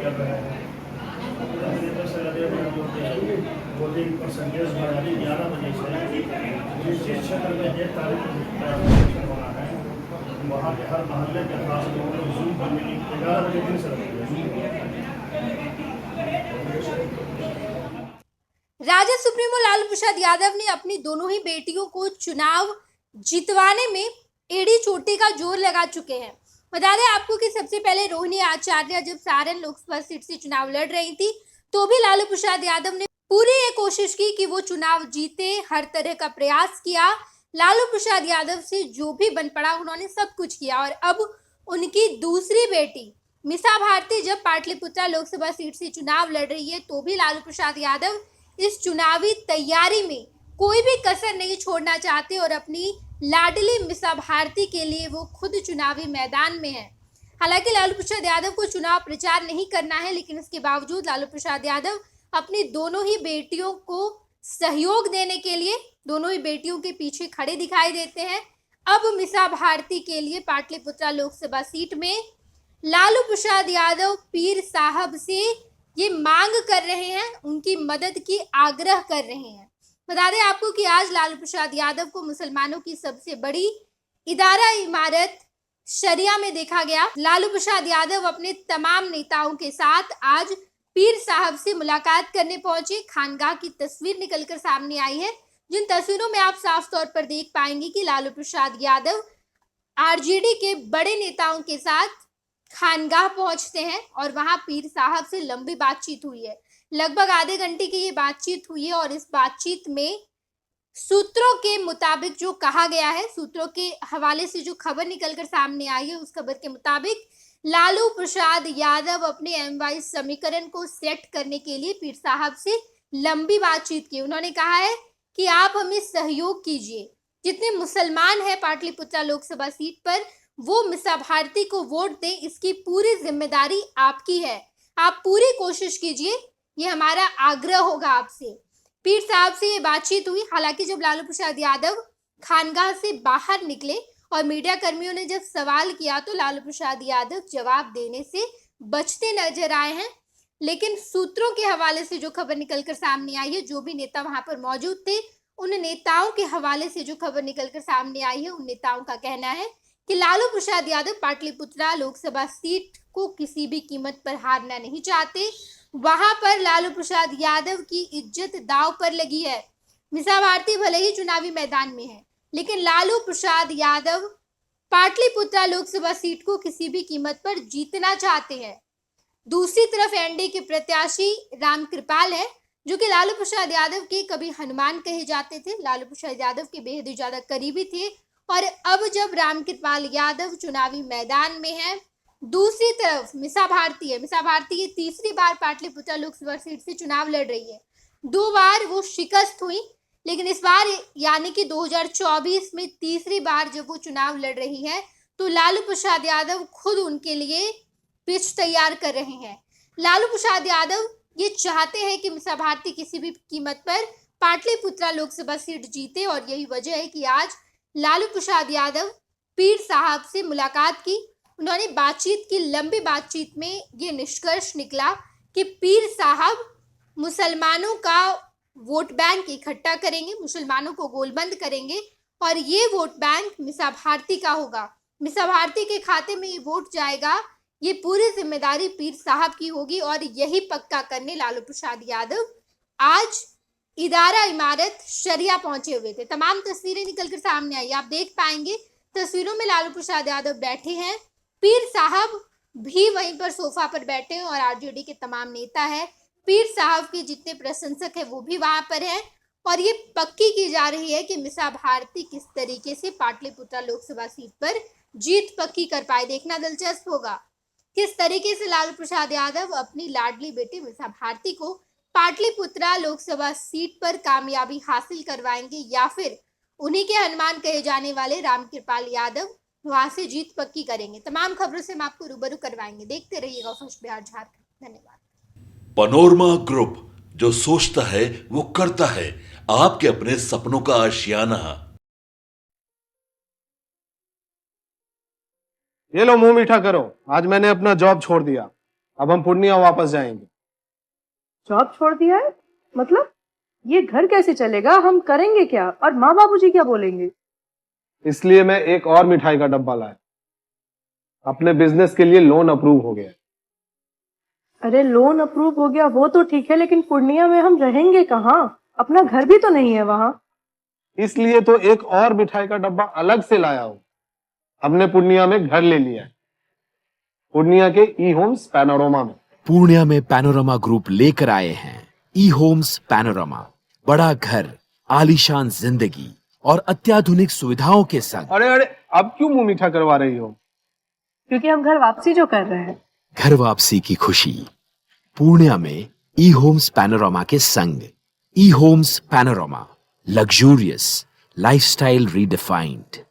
कर रहे हैं। वोटिंग परसेंटेज बढ़ानी 11 बजे से जिस जिस क्षेत्र में 1 तारीख को इलेक्शन होना है वहाँ के हर मोहल्ले के खास लोगों ने जूम पर मीटिंग 11 बजे दिन से रखी है। राजद सुप्रीमो लालू प्रसाद यादव ने अपनी दोनों ही बेटियों को चुनाव जितवाने में एड़ी चोटी का जोर लगा चुके हैं। बता दें आपको कि सबसे पहले रोहिणी आचार्य जब सारण लोकसभा सीट से चुनाव लड़ रही थी तो भी लालू प्रसाद यादव ने पूरी ये कोशिश की कि वो चुनाव जीते, हर तरह का प्रयास किया। लालू प्रसाद यादव से जो भी बन पड़ा उन्होंने सब कुछ किया और अब उनकी दूसरी बेटी मीसा भारती जब पाटलिपुत्रा लोकसभा सीट से चुनाव लड़ रही है तो भी लालू प्रसाद यादव इस चुनावी तैयारी में कोई भी कसर नहीं छोड़ना चाहते और अपनी लाडली मीसा भारती के लिए वो खुद चुनावी मैदान में है। हालांकि लालू प्रसाद यादव को चुनाव प्रचार नहीं करना है, लेकिन इसके बावजूद लालू प्रसाद यादव अपनी दोनों ही बेटियों को सहयोग देने के लिए दोनों ही बेटियों के पीछे खड़े दिखाई देते हैं। अब मीसा भारती के लिए पाटलिपुत्रा लोकसभा सीट में लालू प्रसाद यादव पीर साहब से ये मांग कर रहे हैं, उनकी मदद की आग्रह कर रहे हैं। बता दें आपको कि आज लालू प्रसाद यादव को मुसलमानों की सबसे बड़ी इदारा इमारत शरिया में देखा गया। लालू प्रसाद यादव अपने तमाम नेताओं के साथ आज पीर साहब से मुलाकात करने पहुंचे। खानगाह की तस्वीर निकलकर सामने आई है, जिन तस्वीरों में आप साफ तौर पर देख पाएंगे कि लालू प्रसाद यादव आरजेडी के बड़े नेताओं के साथ खानगाह पहुंचते हैं और वहां पीर साहब से लंबी बातचीत हुई है। लगभग आधे घंटे की ये बातचीत हुई है और इस बातचीत में सूत्रों के मुताबिक जो कहा गया है, सूत्रों के हवाले से जो खबर निकलकर सामने आई है, उस खबर के मुताबिक लालू प्रसाद यादव अपने एमवाई समीकरण को सेट करने के लिए पीर साहब से लंबी बातचीत की। उन्होंने कहा है कि आप हमें सहयोग कीजिए, जितने मुसलमान हैं पाटलिपुत्रा लोकसभा सीट पर वो मीसा भारती को वोट दें, इसकी पूरी जिम्मेदारी आपकी है, आप पूरी कोशिश कीजिए, ये हमारा आग्रह होगा आपसे। पीर साहब से ये बातचीत हुई। हालांकि जब लालू प्रसाद यादव खानगाह से बाहर निकले और मीडिया कर्मियों ने जब सवाल किया तो लालू प्रसाद यादव जवाब देने से बचते नजर आए हैं, लेकिन सूत्रों के हवाले से जो खबर निकलकर सामने आई है, जो भी नेता वहां पर मौजूद थे उन नेताओं के हवाले से जो खबर निकलकर सामने आई है, उन नेताओं का कहना है कि लालू प्रसाद यादव पाटलिपुत्रा लोकसभा सीट को किसी भी कीमत पर हारना नहीं चाहते। वहां पर लालू प्रसाद यादव की इज्जत दांव पर लगी है। मीसा भारती भले ही चुनावी मैदान में है, लेकिन लालू प्रसाद यादव पाटलिपुत्रा लोकसभा सीट को किसी भी कीमत पर जीतना चाहते हैं। दूसरी तरफ एनडीए के प्रत्याशी रामकृपाल है, जो कि लालू प्रसाद यादव के कभी हनुमान कहे जाते थे, लालू प्रसाद यादव के बेहद ज्यादा करीबी थे और अब जब रामकृपाल यादव चुनावी मैदान में है, दूसरी तरफ मीसा भारती है। मीसा भारती ये तीसरी बार पाटलिपुत्रा लोकसभा सीट से चुनाव लड़ रही है। 2 बार वो शिकस्त हुई, लेकिन इस बार यानी कि 2024 में तीसरी बार जब वो चुनाव लड़ रही है तो लालू प्रसाद यादव खुद उनके लिए पिच तैयार कर रहे हैं। लालू प्रसाद यादव ये चाहते हैं कि मीसा भारती किसी भी कीमत पर पाटलिपुत्रा लोकसभा सीट जीते और यही वजह है कि आज लालू प्रसाद यादव पीर साहब से मुलाकात की। उन्होंने बातचीत की, लंबी बातचीत में ये निष्कर्ष निकला कि पीर साहब मुसलमानों का वोट बैंक इकट्ठा करेंगे, मुसलमानों को गोलबंद करेंगे और ये वोट बैंक मीसा भारती का होगा। मीसा भारती के खाते में ये वोट जाएगा, ये पूरी जिम्मेदारी पीर साहब की होगी और यही पक्का करने लालू प्रसाद यादव आज इदारा इमारत शरिया पहुंचे हुए थे। तमाम तस्वीरें निकलकर सामने आई, आप देख पाएंगे तस्वीरों में लालू प्रसाद यादव बैठे हैं, पीर साहब भी वहीं पर सोफा पर बैठे हैं और आरजेडी के तमाम नेता है, पीर साहब के जितने प्रशंसक है वो भी वहां पर है और ये पक्की की जा रही है कि मीसा भारती किस तरीके से पाटलिपुत्रा लोकसभा सीट पर जीत पक्की कर पाए। देखना दिलचस्प होगा किस तरीके से लालू प्रसाद यादव अपनी लाडली बेटी मीसा भारती को पाटलिपुत्रा लोकसभा सीट पर कामयाबी हासिल करवाएंगे या फिर उन्हीं के हनुमान कहे जाने वाले रामकृपाल यादव वहां से जीत पक्की करेंगे। तमाम खबरों से हम आपको रूबरू करवाएंगे, देखते रहिएगा फर्स्ट बिहार झारखंड। धन्यवाद। पनोरमा ग्रुप, जो सोचता है वो करता है, आपके अपने सपनों का आशियाना। ये लो मुंह मीठा करो, आज मैंने अपना जॉब छोड़ दिया। अब हम पूर्णिया वापस जाएंगे। जॉब छोड़ दिया है? मतलब ये घर कैसे चलेगा? हम करेंगे क्या? और माँ बाबूजी क्या बोलेंगे? इसलिए मैं एक और मिठाई का डब्बा लाया। अपने बिजनेस के लिए लोन अप्रूव हो गया। अरे लोन अप्रूव हो गया वो तो ठीक है, लेकिन पूर्णिया में हम रहेंगे कहाँ? अपना घर भी तो नहीं है वहां। इसलिए तो एक और मिठाई का डब्बा अलग से लाया हूं। हमने पूर्णिया में घर ले लिया है, पूर्णिया के ई होम्स पैनोरमा में। पूर्णिया में पैनोरमा ग्रुप लेकर आए हैं ई होम्स पैनोरमा। बड़ा घर, आलीशान जिंदगी और अत्याधुनिक सुविधाओं के संग। अरे अरे, अब क्यों मुंह मीठा करवा रही हो? क्योंकि हम घर वापसी जो कर रहे हैं। घर वापसी की खुशी पूर्णिया में ई होम्स पैनोरमा के संग। E homes panorama, luxurious lifestyle redefined.